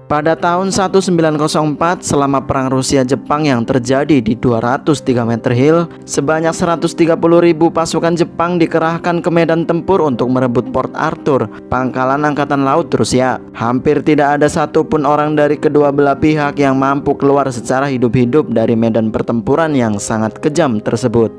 Pada tahun 1904, selama perang Rusia-Jepang yang terjadi di 203 meter hill, sebanyak 130.000 pasukan Jepang dikerahkan ke medan tempur untuk merebut Port Arthur, pangkalan angkatan laut Rusia. Hampir tidak ada satupun orang dari kedua belah pihak yang mampu keluar secara hidup-hidup dari medan pertempuran yang sangat kejam tersebut.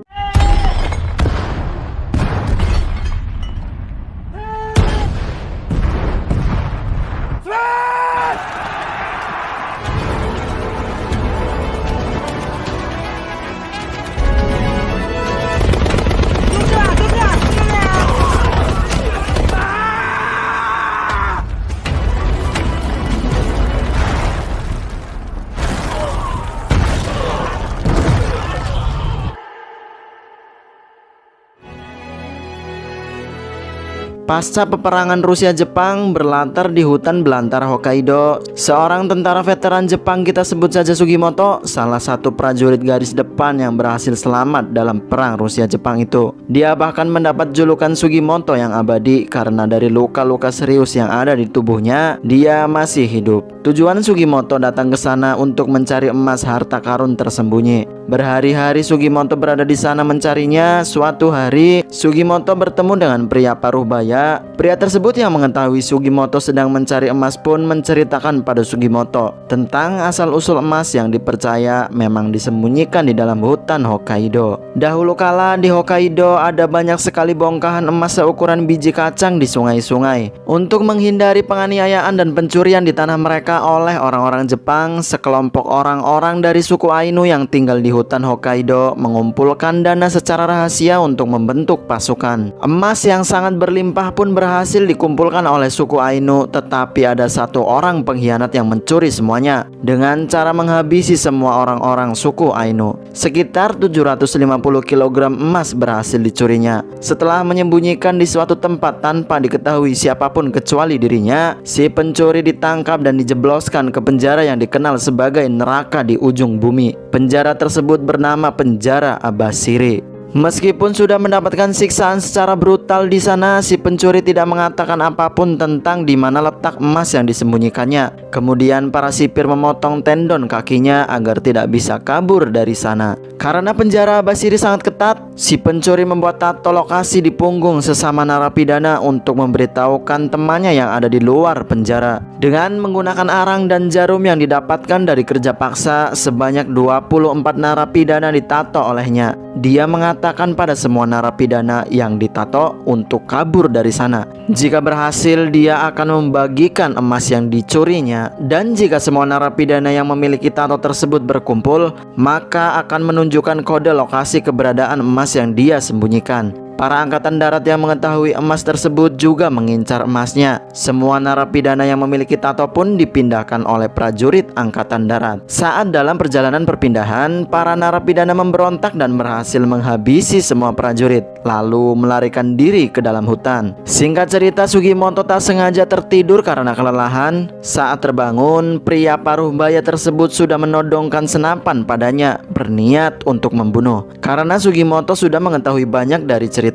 Pasca peperangan Rusia-Jepang berlatar di hutan belantara Hokkaido, seorang tentara veteran Jepang, kita sebut saja Sugimoto, salah satu prajurit garis depan yang berhasil selamat dalam perang Rusia-Jepang itu. Dia bahkan mendapat julukan Sugimoto yang abadi karena dari luka-luka serius yang ada di tubuhnya, dia masih hidup. Tujuan Sugimoto datang ke sana untuk mencari emas harta karun tersembunyi. Berhari-hari Sugimoto berada di sana mencarinya. Suatu hari Sugimoto bertemu dengan pria paruh baya. Pria tersebut yang mengetahui Sugimoto sedang mencari emas pun menceritakan pada Sugimoto tentang asal-usul emas yang dipercaya memang disembunyikan di dalam hutan Hokkaido. Dahulu kala di Hokkaido ada banyak sekali bongkahan emas seukuran biji kacang di sungai-sungai. Untuk menghindari penganiayaan dan pencurian di tanah mereka oleh orang-orang Jepang, sekelompok orang-orang dari suku Ainu yang tinggal di hutan Hokkaido mengumpulkan dana secara rahasia untuk membentuk pasukan. Emas yang sangat berlimpah pun berhasil dikumpulkan oleh suku Ainu, tetapi ada satu orang pengkhianat yang mencuri semuanya dengan cara menghabisi semua orang-orang suku Ainu. Sekitar 750 kg emas berhasil dicurinya. Setelah menyembunyikan di suatu tempat tanpa diketahui siapapun kecuali dirinya, si pencuri ditangkap dan dijebloskan ke penjara yang dikenal sebagai neraka di ujung bumi. Penjara tersebut bernama Penjara Abashiri. Meskipun sudah mendapatkan siksaan secara brutal di sana, si pencuri tidak mengatakan apapun tentang di mana letak emas yang disembunyikannya. Kemudian para sipir memotong tendon kakinya agar tidak bisa kabur dari sana. Karena penjara Abashiri sangat ketat, si pencuri membuat tato lokasi di punggung sesama narapidana untuk memberitahukan temannya yang ada di luar penjara. Dengan menggunakan arang dan jarum yang didapatkan dari kerja paksa, sebanyak 24 narapidana ditato olehnya. Dia mengatakan pada semua narapidana yang ditato untuk kabur dari sana. Jika berhasil, dia akan membagikan emas yang dicurinya. Dan jika semua narapidana yang memiliki tato tersebut berkumpul, maka akan menunjukkan kode lokasi keberadaan emas yang dia sembunyikan. Para angkatan darat yang mengetahui emas tersebut juga mengincar emasnya. Semua narapidana yang memiliki tato pun dipindahkan oleh prajurit angkatan darat. Saat dalam perjalanan perpindahan, para narapidana memberontak dan berhasil menghabisi semua prajurit, lalu melarikan diri ke dalam hutan. Singkat cerita, Sugimoto tak sengaja tertidur karena kelelahan. Saat terbangun, pria paruh baya tersebut sudah menodongkan senapan padanya, berniat untuk membunuh. Karena Sugimoto sudah mengetahui banyak dari ceritanya,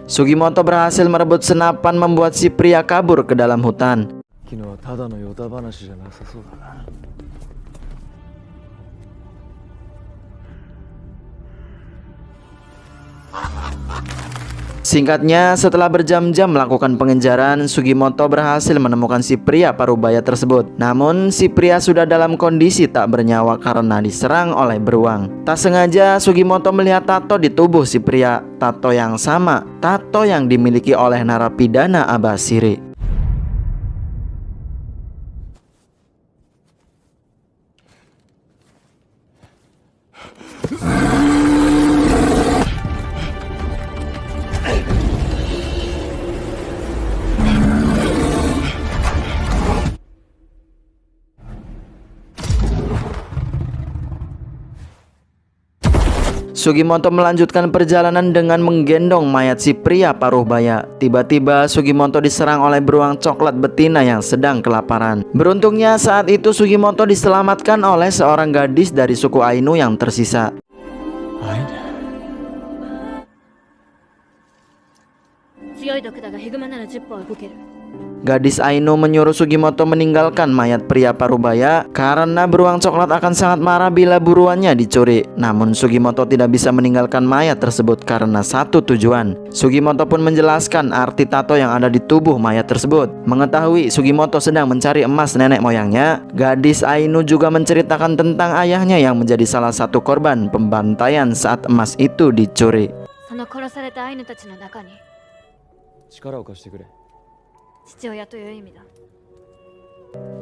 Sugimoto berhasil merebut senapan membuat si pria kabur ke dalam hutan. Singkatnya, setelah berjam-jam melakukan pengejaran, Sugimoto berhasil menemukan si pria parubaya tersebut. Namun, si pria sudah dalam kondisi tak bernyawa karena diserang oleh beruang. Tak sengaja, Sugimoto melihat tato di tubuh si pria. Tato yang sama, tato yang dimiliki oleh narapidana Abashiri. Sugimoto melanjutkan perjalanan dengan menggendong mayat si pria paruh baya. Tiba-tiba Sugimoto diserang oleh beruang coklat betina yang sedang kelaparan. Beruntungnya saat itu Sugimoto diselamatkan oleh seorang gadis dari suku Ainu yang tersisa. Gadis Aino menyuruh Sugimoto meninggalkan mayat pria parubaya karena beruang coklat akan sangat marah bila buruannya dicuri. Namun Sugimoto tidak bisa meninggalkan mayat tersebut karena satu tujuan. Sugimoto pun menjelaskan arti tato yang ada di tubuh mayat tersebut. Mengetahui Sugimoto sedang mencari emas nenek moyangnya, gadis Aino juga menceritakan tentang ayahnya yang menjadi salah satu korban pembantaian saat emas itu dicuri. その殺されたアイヌたちの中に力を貸してくれ。父親という意味だ。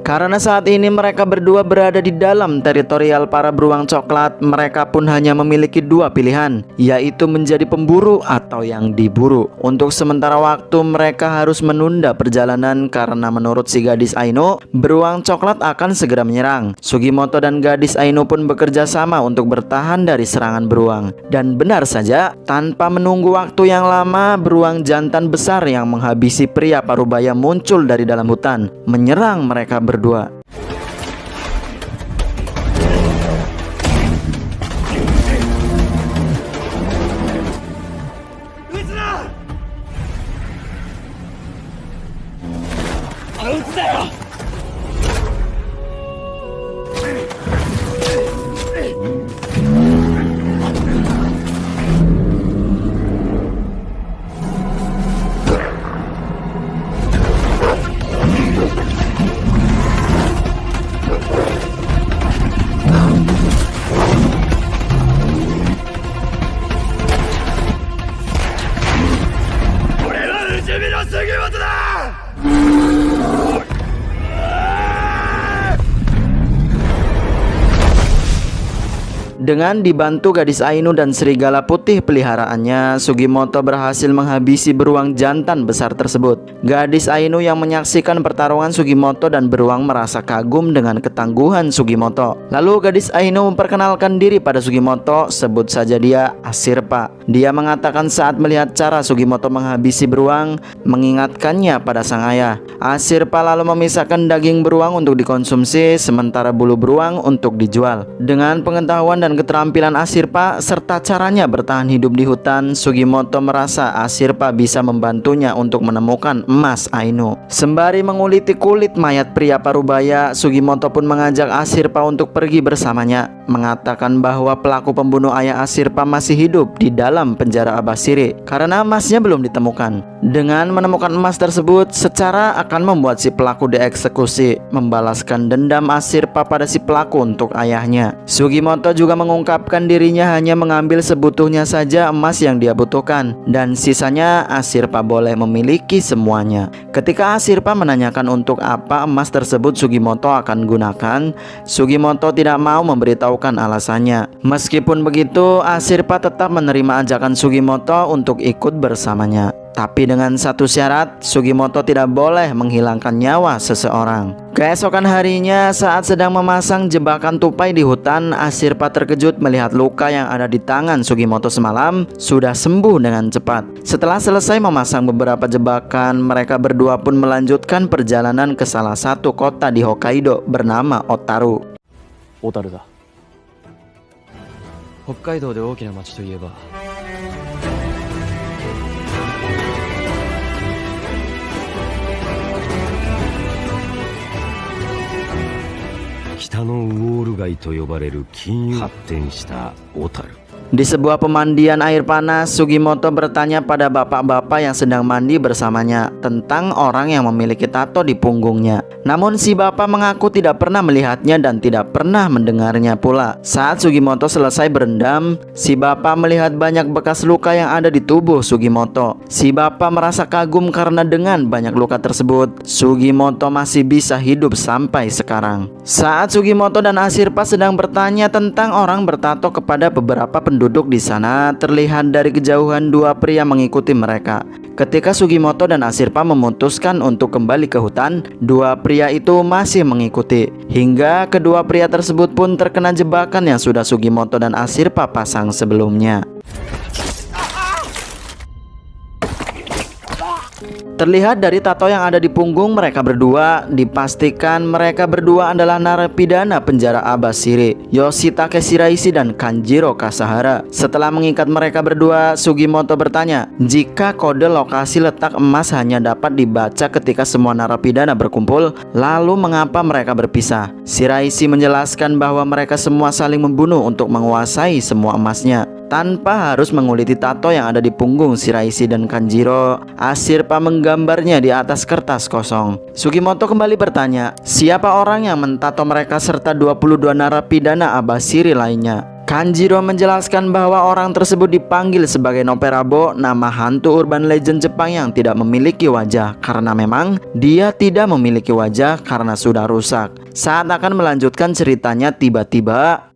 Karena saat ini mereka berdua berada di dalam teritorial para beruang coklat, mereka pun hanya memiliki dua pilihan, yaitu menjadi pemburu atau yang diburu. Untuk sementara waktu mereka harus menunda perjalanan karena menurut si gadis Aino, beruang coklat akan segera menyerang. Sugimoto dan gadis Aino pun bekerja sama untuk bertahan dari serangan beruang. Dan benar saja, tanpa menunggu waktu yang lama, beruang jantan besar yang menghabisi pria parubaya muncul dari dalam hutan, menyerang mereka berdua. Dengan dibantu gadis Aino dan serigala putih peliharaannya, Sugimoto berhasil menghabisi beruang jantan besar tersebut. Gadis Aino yang menyaksikan pertarungan Sugimoto dan beruang merasa kagum dengan ketangguhan Sugimoto. Lalu gadis Aino memperkenalkan diri pada Sugimoto, sebut saja dia Ashirpa. Dia mengatakan saat melihat cara Sugimoto menghabisi beruang, mengingatkannya pada sang ayah. Ashirpa lalu memisahkan daging beruang untuk dikonsumsi, sementara bulu beruang untuk dijual. Dengan pengetahuan dan keterampilan Ashirpa serta caranya bertahan hidup di hutan, Sugimoto merasa Ashirpa bisa membantunya untuk menemukan emas Aino. Sembari menguliti kulit mayat pria parubaya, Sugimoto pun mengajak Ashirpa untuk pergi bersamanya, mengatakan bahwa pelaku pembunuh ayah Ashirpa masih hidup di dalam penjara Abashiri karena emasnya belum ditemukan. Dengan menemukan emas tersebut, secara akan membuat si pelaku dieksekusi, membalaskan dendam Ashirpa pada si pelaku untuk ayahnya. Sugimoto juga mengungkapkan dirinya hanya mengambil sebutuhnya saja emas yang dia butuhkan, dan sisanya Ashirpa boleh memiliki semuanya. Ketika Ashirpa menanyakan untuk apa emas tersebut Sugimoto akan gunakan, Sugimoto tidak mau memberitahukan alasannya. Meskipun begitu, Ashirpa tetap menerima ajakan Sugimoto untuk ikut bersamanya. Tapi dengan satu syarat, Sugimoto tidak boleh menghilangkan nyawa seseorang. Keesokan harinya, saat sedang memasang jebakan tupai di hutan, Ashirpa terkejut melihat luka yang ada di tangan Sugimoto semalam sudah sembuh dengan cepat. Setelah selesai memasang beberapa jebakan, mereka berdua pun melanjutkan perjalanan ke salah satu kota di Hokkaido bernama Otaru. 小樽だ。北海道で大きな町といえば北のウォール街と呼ばれる金融発展した小樽。 Di sebuah pemandian air panas, Sugimoto bertanya pada bapak-bapak yang sedang mandi bersamanya tentang orang yang memiliki tato di punggungnya. Namun si bapak mengaku tidak pernah melihatnya dan tidak pernah mendengarnya pula. Saat Sugimoto selesai berendam, si bapak melihat banyak bekas luka yang ada di tubuh Sugimoto. Si bapak merasa kagum karena dengan banyak luka tersebut, Sugimoto masih bisa hidup sampai sekarang. Saat Sugimoto dan Ashirpa sedang bertanya tentang orang bertato kepada beberapa penduduk di sana, terlihat dari kejauhan dua pria mengikuti mereka. Ketika Sugimoto dan Ashirpa memutuskan untuk kembali ke hutan, dua pria itu masih mengikuti. Hingga kedua pria tersebut pun terkena jebakan yang sudah Sugimoto dan Ashirpa pasang sebelumnya. Terlihat dari tato yang ada di punggung mereka berdua, dipastikan mereka berdua adalah narapidana penjara Abashiri, Yoshitake Shiraishi dan Kanjiro Kasahara. Setelah mengikat mereka berdua, Sugimoto bertanya, jika kode lokasi letak emas hanya dapat dibaca ketika semua narapidana berkumpul, lalu mengapa mereka berpisah? Shiraishi menjelaskan bahwa mereka semua saling membunuh untuk menguasai semua emasnya. Tanpa harus menguliti tato yang ada di punggung Shiraishi dan Kanjiro, Ashirpa menggambarnya di atas kertas kosong. Sugimoto kembali bertanya, siapa orang yang mentato mereka serta 22 narapidana Abashiri lainnya? Kanjiro menjelaskan bahwa orang tersebut dipanggil sebagai Noperabo, nama hantu urban legend Jepang yang tidak memiliki wajah, karena memang dia tidak memiliki wajah karena sudah rusak. Saat akan melanjutkan ceritanya, tiba-tiba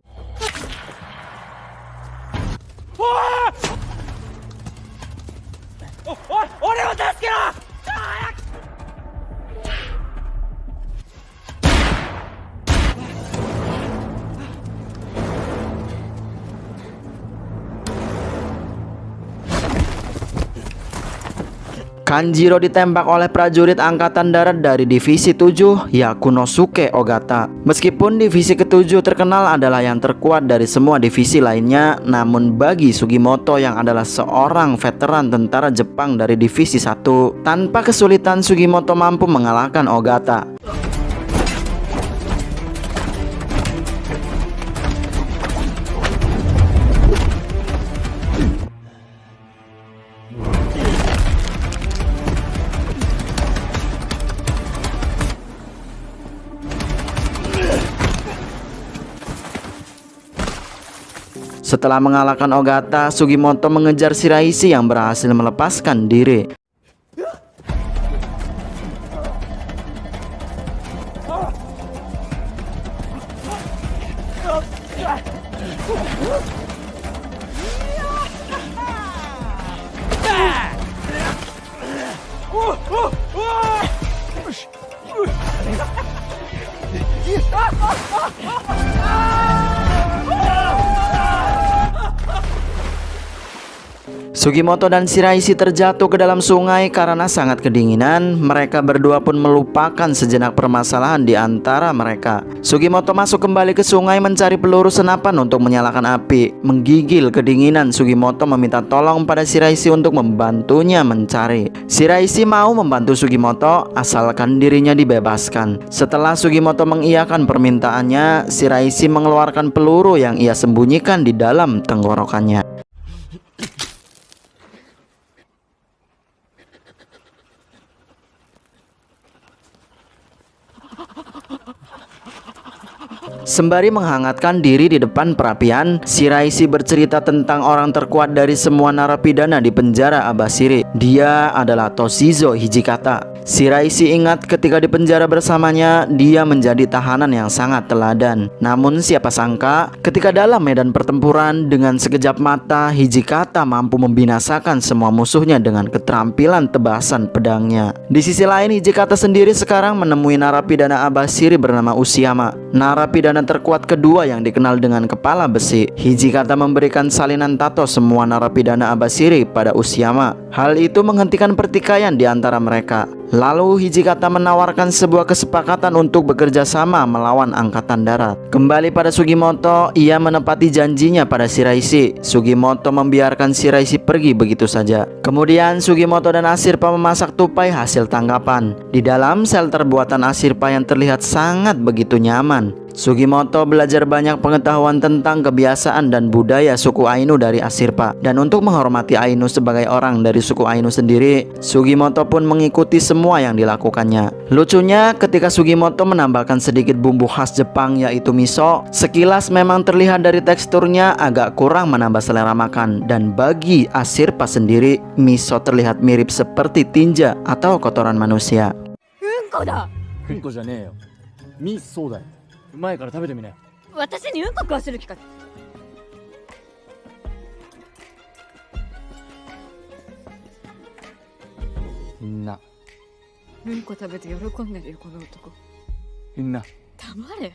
Kanjiro ditembak oleh prajurit angkatan darat dari divisi 7, Yakunosuke Ogata. Meskipun divisi ke-7 terkenal adalah yang terkuat dari semua divisi lainnya, namun bagi Sugimoto yang adalah seorang veteran tentara Jepang dari divisi 1, tanpa kesulitan Sugimoto mampu mengalahkan Ogata. Setelah mengalahkan Ogata, Sugimoto mengejar Shiraishi yang berhasil melepaskan diri. Sugimoto dan Shiraishi terjatuh ke dalam sungai karena sangat kedinginan. Mereka berdua pun melupakan sejenak permasalahan di antara mereka. Sugimoto masuk kembali ke sungai mencari peluru senapan untuk menyalakan api. Menggigil kedinginan, Sugimoto meminta tolong pada Shiraishi untuk membantunya mencari. Shiraishi mau membantu Sugimoto asalkan dirinya dibebaskan. Setelah Sugimoto mengiyakan permintaannya, Shiraishi mengeluarkan peluru yang ia sembunyikan di dalam tenggorokannya. Sembari menghangatkan diri di depan perapian, Shiraishi bercerita tentang orang terkuat dari semua narapidana di penjara Abashiri. Dia adalah Toshizo Hijikata. Shiraishi ingat ketika di penjara bersamanya, dia menjadi tahanan yang sangat teladan. Namun siapa sangka, ketika dalam medan pertempuran, dengan sekejap mata, Hijikata mampu membinasakan semua musuhnya dengan keterampilan tebasan pedangnya. Di sisi lain, Hijikata sendiri sekarang menemui narapidana Abashiri bernama Ushiyama, narapidana terkuat kedua yang dikenal dengan kepala besi. Hijikata memberikan salinan tato semua narapidana Abashiri pada Ushiyama. Hal itu menghentikan pertikaian di antara mereka. Lalu Hijikata menawarkan sebuah kesepakatan untuk bekerja sama melawan angkatan darat. Kembali pada Sugimoto, ia menepati janjinya pada Shiraishi. Sugimoto membiarkan Shiraishi pergi begitu saja. Kemudian Sugimoto dan Ashirpa memasak tupai hasil tangkapan. Di dalam sel terbuatan Ashirpa yang terlihat sangat begitu nyaman. Sugimoto belajar banyak pengetahuan tentang kebiasaan dan budaya suku Ainu dari Ashirpa. Dan untuk menghormati Ainu sebagai orang dari suku Ainu sendiri, Sugimoto pun mengikuti semua yang dilakukannya. Lucunya, ketika Sugimoto menambahkan sedikit bumbu khas Jepang yaitu miso, sekilas memang terlihat dari teksturnya agak kurang menambah selera makan. Dan bagi Ashirpa sendiri, miso terlihat mirip seperti tinja atau kotoran manusia. うんこじゃねえよ。ミそうだよ。うまいから食べてみなよ。私にうんこ食わせる気か。みんな、うんこ食べて喜んでるよこの男。みんな。黙れ。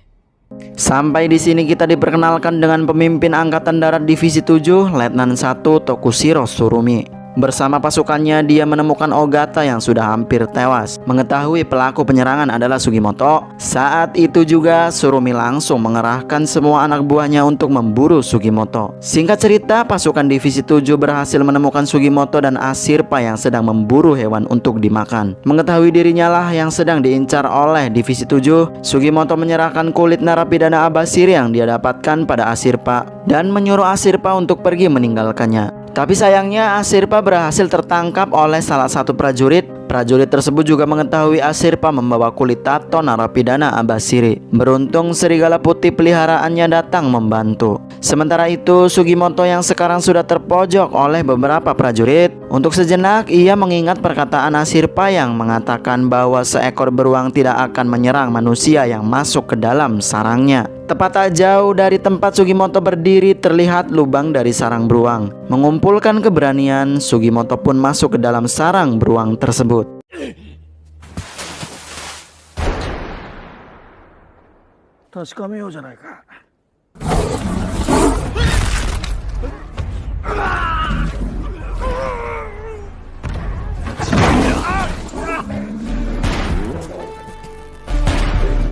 Sampai di sini kita diperkenalkan dengan pemimpin angkatan darat divisi 7, Letnan 1 Tokushiro Tsurumi. Bersama pasukannya dia menemukan Ogata yang sudah hampir tewas. Mengetahui pelaku penyerangan adalah Sugimoto, saat itu juga Tsurumi langsung mengerahkan semua anak buahnya untuk memburu Sugimoto. Singkat cerita, pasukan divisi 7 berhasil menemukan Sugimoto dan Ashirpa yang sedang memburu hewan untuk dimakan. Mengetahui dirinya lah yang sedang diincar oleh divisi 7, Sugimoto menyerahkan kulit narapidana Abashiri yang dia dapatkan pada Ashirpa dan menyuruh Ashirpa untuk pergi meninggalkannya. Tapi sayangnya Ashirpa berhasil tertangkap oleh salah satu prajurit. Prajurit tersebut juga mengetahui Ashirpa membawa kulit tato narapidana Abashiri. Beruntung serigala putih peliharaannya datang membantu. Sementara itu Sugimoto yang sekarang sudah terpojok oleh beberapa prajurit, untuk sejenak ia mengingat perkataan Ashirpa yang mengatakan bahwa seekor beruang tidak akan menyerang manusia yang masuk ke dalam sarangnya. Tepat tak jauh dari tempat Sugimoto berdiri terlihat lubang dari sarang beruang. Mengumpulkan keberanian, Sugimoto pun masuk ke dalam sarang beruang tersebut.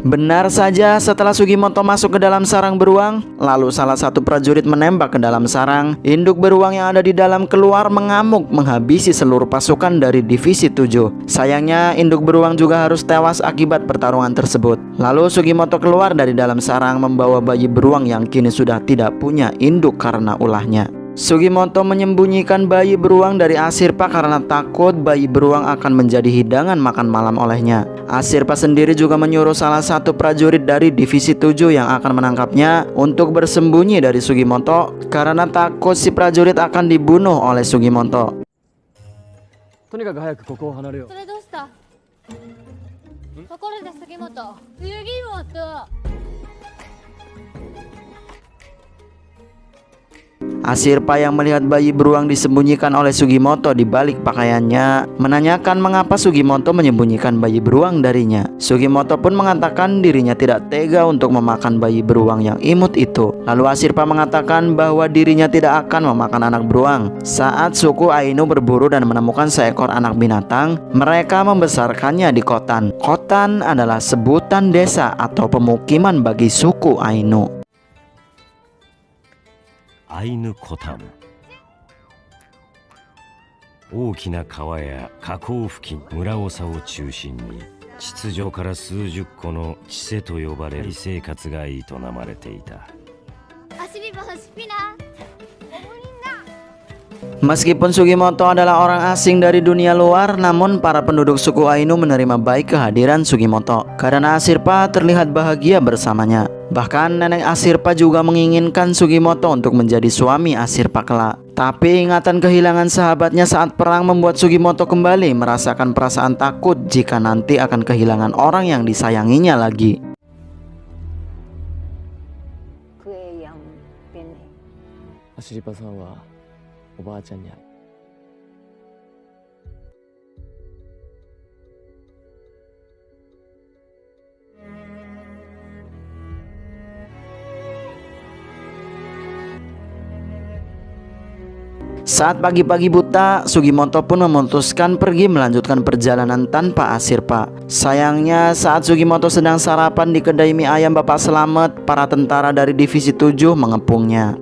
Benar saja, setelah Sugimoto masuk ke dalam sarang beruang, lalu salah satu prajurit menembak ke dalam sarang. Induk beruang yang ada di dalam keluar mengamuk menghabisi seluruh pasukan dari divisi 7. Sayangnya induk beruang juga harus tewas akibat pertarungan tersebut. Lalu Sugimoto keluar dari dalam sarang membawa bayi beruang yang kini sudah tidak punya induk karena ulahnya. Sugimoto menyembunyikan bayi beruang dari Ashirpa karena takut bayi beruang akan menjadi hidangan makan malam olehnya. Ashirpa sendiri juga menyuruh salah satu prajurit dari divisi 7 yang akan menangkapnya untuk bersembunyi dari Sugimoto karena takut si prajurit akan dibunuh oleh Sugimoto. とにかく早くここを離れよう。それどうした？ところで杉本。杉本。Ashirpa yang melihat bayi beruang disembunyikan oleh Sugimoto di balik pakaiannya menanyakan mengapa Sugimoto menyembunyikan bayi beruang darinya. Sugimoto pun mengatakan dirinya tidak tega untuk memakan bayi beruang yang imut itu. Lalu Ashirpa mengatakan bahwa dirinya tidak akan memakan anak beruang. Saat suku Ainu berburu dan menemukan seekor anak binatang, mereka membesarkannya di Khotan. Khotan adalah sebutan desa atau pemukiman bagi suku Ainu. アイヌコタン。大きな川や河口付近、村長を中心に秩序から数十個のチセと呼ばれる生活が営まれていた。 Meskipun Sugimoto adalah orang asing dari dunia luar, namun para penduduk suku Ainu menerima baik kehadiran Sugimoto karena Ashirpa terlihat bahagia bersamanya. Bahkan nenek Ashirpa juga menginginkan Sugimoto untuk menjadi suami Ashirpa kelak. Tapi ingatan kehilangan sahabatnya saat perang membuat Sugimoto kembali merasakan perasaan takut jika nanti akan kehilangan orang yang disayanginya lagi. アシリパさんはおばあちゃんに会う。 Saat pagi-pagi buta, Sugimoto pun memutuskan pergi melanjutkan perjalanan tanpa Ashirpa. Sayangnya saat Sugimoto sedang sarapan di kedai mie ayam Bapak Selamet, para tentara dari divisi 7 mengepungnya.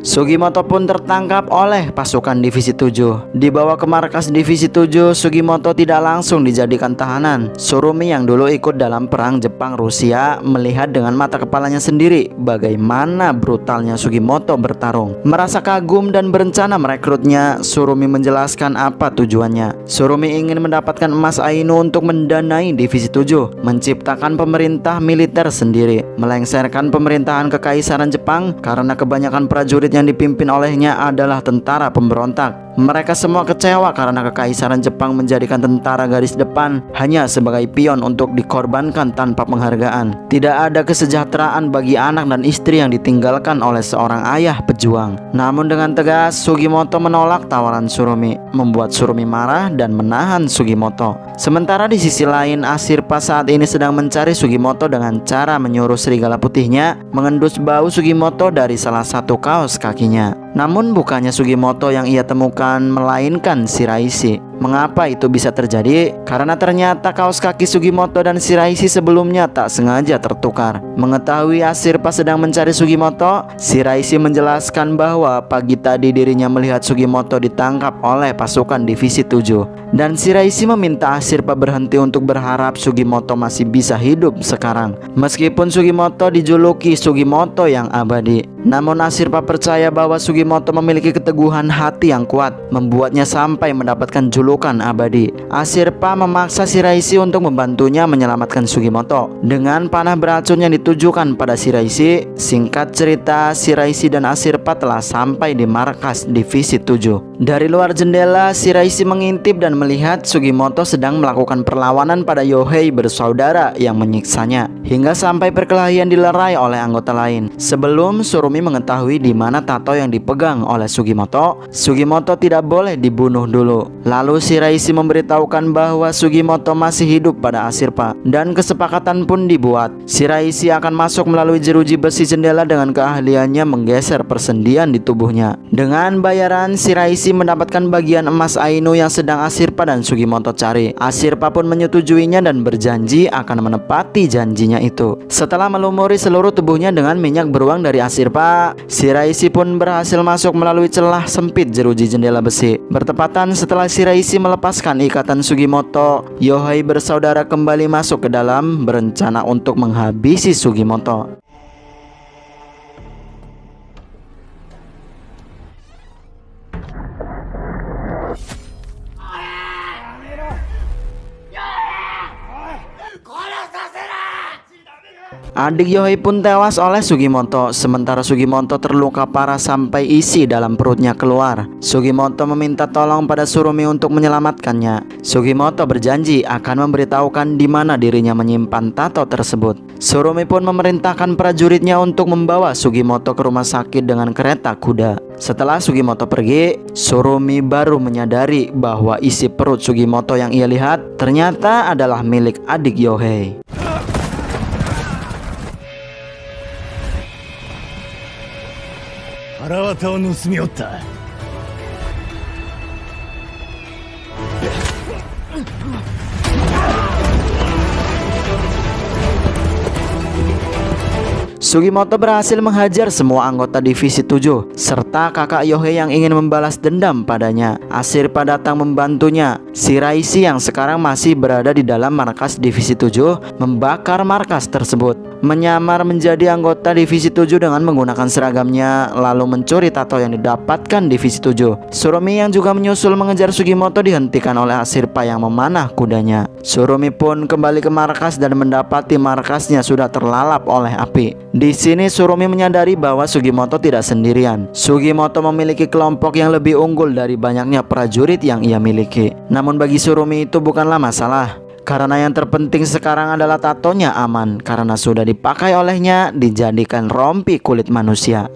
Sugimoto pun tertangkap oleh pasukan divisi 7. Dibawa ke markas divisi 7, Sugimoto tidak langsung dijadikan tahanan. Tsurumi yang dulu ikut dalam perang Jepang-Rusia melihat dengan mata kepalanya sendiri bagaimana brutalnya Sugimoto bertarung. Merasa kagum dan berencana merekrutnya, Tsurumi menjelaskan apa tujuannya. Tsurumi ingin mendapatkan emas Ainu untuk mendanai divisi 7, menciptakan pemerintah militer sendiri, melengsarkan pemerintahan kekaisaran Jepang karena kebanyakan prajurit prajurit yang dipimpin olehnya adalah tentara pemberontak. Mereka semua kecewa karena kekaisaran Jepang menjadikan tentara garis depan hanya sebagai pion untuk dikorbankan tanpa penghargaan. Tidak ada kesejahteraan bagi anak dan istri yang ditinggalkan oleh seorang ayah pejuang. Namun dengan tegas, Sugimoto menolak tawaran Surumi, membuat Surumi marah dan menahan Sugimoto. Sementara di sisi lain, Ashirpa saat ini sedang mencari Sugimoto dengan cara menyuruh serigala putihnya mengendus bau Sugimoto dari salah satu kaos kakinya. Namun bukannya Sugimoto yang ia temukan, melainkan Shiraishi. Mengapa itu bisa terjadi? Karena ternyata kaos kaki Sugimoto dan Shiraishi sebelumnya tak sengaja tertukar. Mengetahui Ashirpa sedang mencari Sugimoto, Shiraishi menjelaskan bahwa pagi tadi dirinya melihat Sugimoto ditangkap oleh pasukan divisi 7. Dan Shiraishi meminta Ashirpa berhenti untuk berharap Sugimoto masih bisa hidup sekarang. Meskipun Sugimoto dijuluki Sugimoto yang abadi, namun Ashirpa percaya bahwa Sugimoto memiliki keteguhan hati yang kuat, membuatnya sampai mendapatkan julukan abadi. Ashirpa memaksa Shiraishi untuk membantunya menyelamatkan Sugimoto dengan panah beracun yang ditujukan pada Shiraishi. Singkat cerita, Shiraishi dan Ashirpa telah sampai di markas divisi 7. Dari luar jendela, Shiraishi mengintip dan melihat Sugimoto sedang melakukan perlawanan pada Yohei bersaudara yang menyiksanya, hingga sampai perkelahian dilerai oleh anggota lain. Sebelum Surumi mengetahui di mana tato yang dipegang oleh Sugimoto, Sugimoto tidak boleh dibunuh dulu. Lalu Shiraishi memberitahukan bahwa Sugimoto masih hidup pada Ashirpa, dan kesepakatan pun dibuat. Shiraishi akan masuk melalui jeruji besi jendela dengan keahliannya menggeser persendian di tubuhnya. Dengan bayaran, Shiraishi mendapatkan bagian emas Ainu yang sedang Ashirpa dan Sugimoto cari. Ashirpa pun menyetujuinya dan berjanji akan menepati janjinya itu. Setelah melumuri seluruh tubuhnya dengan minyak beruang dari Ashirpa, Shiraishi pun berhasil masuk melalui celah sempit jeruji jendela besi. Bertepatan setelah Shiraishi melepaskan ikatan Sugimoto, Yohei bersaudara kembali masuk ke dalam berencana untuk menghabisi Sugimoto. Adik Yohei pun tewas oleh Sugimoto, sementara Sugimoto terluka parah sampai isi dalam perutnya keluar. Sugimoto meminta tolong pada Surumi untuk menyelamatkannya. Sugimoto berjanji akan memberitahukan di mana dirinya menyimpan tato tersebut. Surumi pun memerintahkan prajuritnya untuk membawa Sugimoto ke rumah sakit dengan kereta kuda. Setelah Sugimoto pergi, Surumi baru menyadari bahwa isi perut Sugimoto yang ia lihat ternyata adalah milik adik Yohei. Sugimoto berhasil menghajar semua anggota divisi 7 serta kakak Yohei yang ingin membalas dendam padanya. Ashirpa datang membantunya. Shiraishi yang sekarang masih berada di dalam markas divisi 7 membakar markas tersebut, menyamar menjadi anggota divisi 7 dengan menggunakan seragamnya, lalu mencuri tato yang didapatkan divisi 7. Surumi yang juga menyusul mengejar Sugimoto dihentikan oleh Ashirpa yang memanah kudanya. Surumi pun kembali ke markas dan mendapati markasnya sudah terlalap oleh api. Di sini Surumi menyadari bahwa Sugimoto tidak sendirian. Sugimoto memiliki kelompok yang lebih unggul dari banyaknya prajurit yang ia miliki. Namun bagi Surumi itu bukanlah masalah, karena yang terpenting sekarang adalah tatonya aman karena sudah dipakai olehnya dijadikan rompi kulit manusia.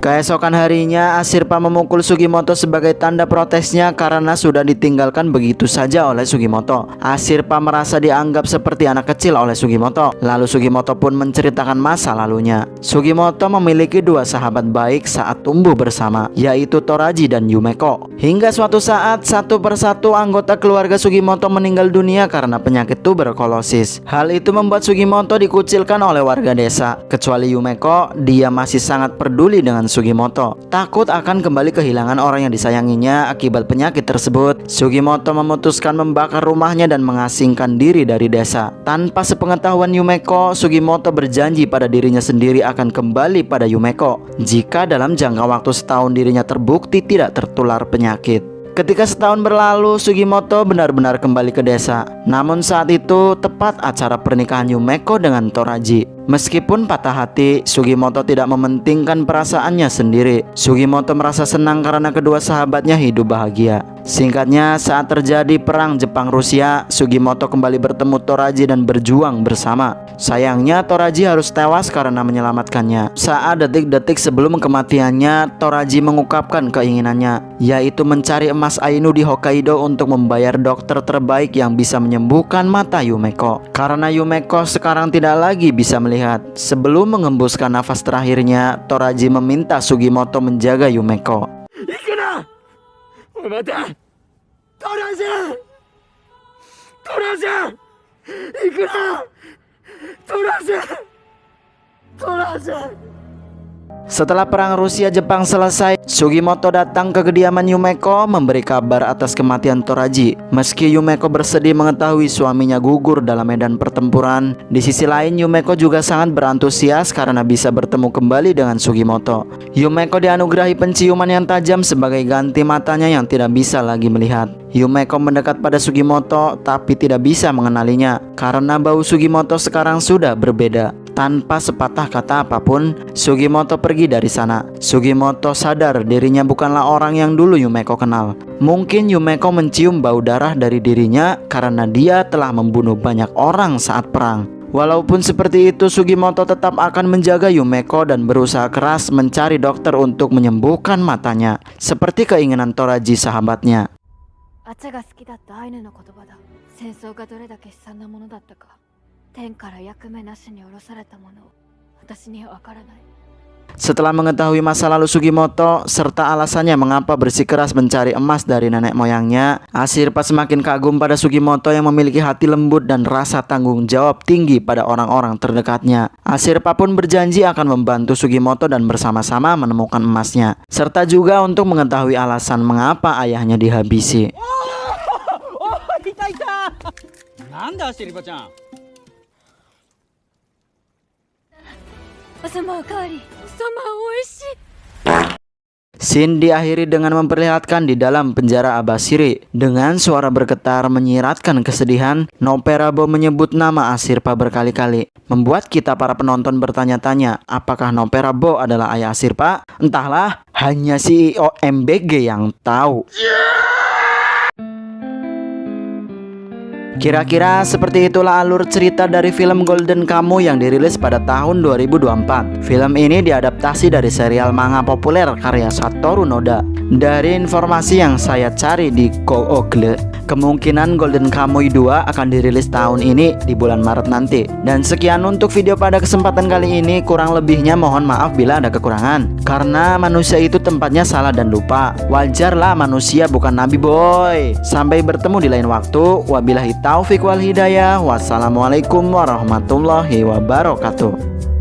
Keesokan harinya, Ashirpa memukul Sugimoto sebagai tanda protesnya karena sudah ditinggalkan begitu saja oleh Sugimoto. Ashirpa merasa dianggap seperti anak kecil oleh Sugimoto. Lalu Sugimoto pun menceritakan masa lalunya. Sugimoto memiliki dua sahabat baik saat tumbuh bersama, yaitu Toraji dan Yumeko. Hingga suatu saat, satu persatu anggota keluarga Sugimoto meninggal dunia karena penyakit tuberkulosis. Hal itu membuat Sugimoto dikucilkan oleh warga desa. Kecuali Yumeko, dia masih sangat peduli dengan Sugimoto. Takut akan kembali kehilangan orang yang disayanginya akibat penyakit tersebut, Sugimoto memutuskan membakar rumahnya dan mengasingkan diri dari desa. Tanpa sepengetahuan Yumeko, Sugimoto berjanji pada dirinya sendiri akan kembali pada Yumeko jika dalam jangka waktu setahun dirinya terbukti tidak tertular penyakit. Ketika setahun berlalu, Sugimoto benar-benar kembali ke desa. Namun saat itu tepat acara pernikahan Yumeko dengan Toraji. Meskipun patah hati, Sugimoto tidak mementingkan perasaannya sendiri. Sugimoto merasa senang karena kedua sahabatnya hidup bahagia. Singkatnya, saat terjadi perang Jepang-Rusia, Sugimoto kembali bertemu Toraji dan berjuang bersama. Sayangnya Toraji harus tewas karena menyelamatkannya. Saat detik-detik sebelum kematiannya, Toraji mengungkapkan keinginannya, yaitu mencari emas Ainu di Hokkaido untuk membayar dokter terbaik yang bisa menyembuhkan mata Yumeko. Karena Yumeko sekarang tidak lagi bisa melihat. Sebelum mengembuskan nafas terakhirnya, Toraji meminta Sugimoto menjaga Yumeko. Setelah perang Rusia-Jepang selesai, Sugimoto datang ke kediaman Yumeko memberi kabar atas kematian Toraji. Meski Yumeko bersedih mengetahui suaminya gugur dalam medan pertempuran, di sisi lain Yumeko juga sangat berantusias karena bisa bertemu kembali dengan Sugimoto. Yumeko dianugerahi penciuman yang tajam sebagai ganti matanya yang tidak bisa lagi melihat. Yumeko mendekat pada Sugimoto tapi tidak bisa mengenalinya karena bau Sugimoto sekarang sudah berbeda. Tanpa sepatah kata apapun, Sugimoto pergi dari sana. Sugimoto sadar dirinya bukanlah orang yang dulu Yumeko kenal. Mungkin Yumeko mencium bau darah dari dirinya karena dia telah membunuh banyak orang saat perang. Walaupun seperti itu, Sugimoto tetap akan menjaga Yumeko dan berusaha keras mencari dokter untuk menyembuhkan matanya, seperti keinginan Toraji sahabatnya. あちゃが好きだったアイヌの言葉だ。戦争がどれだけ悲惨なものだったか、天から役目なしに下ろされたものを私にはわからない。 Setelah mengetahui masa lalu Sugimoto serta alasannya mengapa bersikeras mencari emas dari nenek moyangnya, Ashirpa semakin kagum pada Sugimoto yang memiliki hati lembut dan rasa tanggung jawab tinggi pada orang-orang terdekatnya. Ashirpa pun berjanji akan membantu Sugimoto dan bersama-sama menemukan emasnya, serta juga untuk mengetahui alasan mengapa ayahnya dihabisi. なんだアシリパちゃん。お様おかわり。お様おいしい。 Scene diakhiri dengan memperlihatkan di dalam penjara Abashiri. Dengan suara bergetar menyiratkan kesedihan, Noperabo menyebut nama Ashirpa berkali-kali, membuat kita para penonton bertanya-tanya, apakah Noperabo adalah ayah Ashirpa? Entahlah, hanya CEO MBG yang tahu. Kira-kira seperti itulah alur cerita dari film Golden Kamuy yang dirilis pada tahun 2024. Film ini diadaptasi dari serial manga populer karya Satoru Noda. Dari informasi yang saya cari di Google, kemungkinan Golden Kamuy 2 akan dirilis tahun ini di bulan Maret nanti. Dan sekian untuk video pada kesempatan kali ini. Kurang lebihnya mohon maaf bila ada kekurangan, karena manusia itu tempatnya salah dan lupa. Wajarlah, manusia bukan nabi boy. Sampai bertemu di lain waktu. Wabillahi taufik wal hidayah. Wassalamualaikum warahmatullahi wabarakatuh.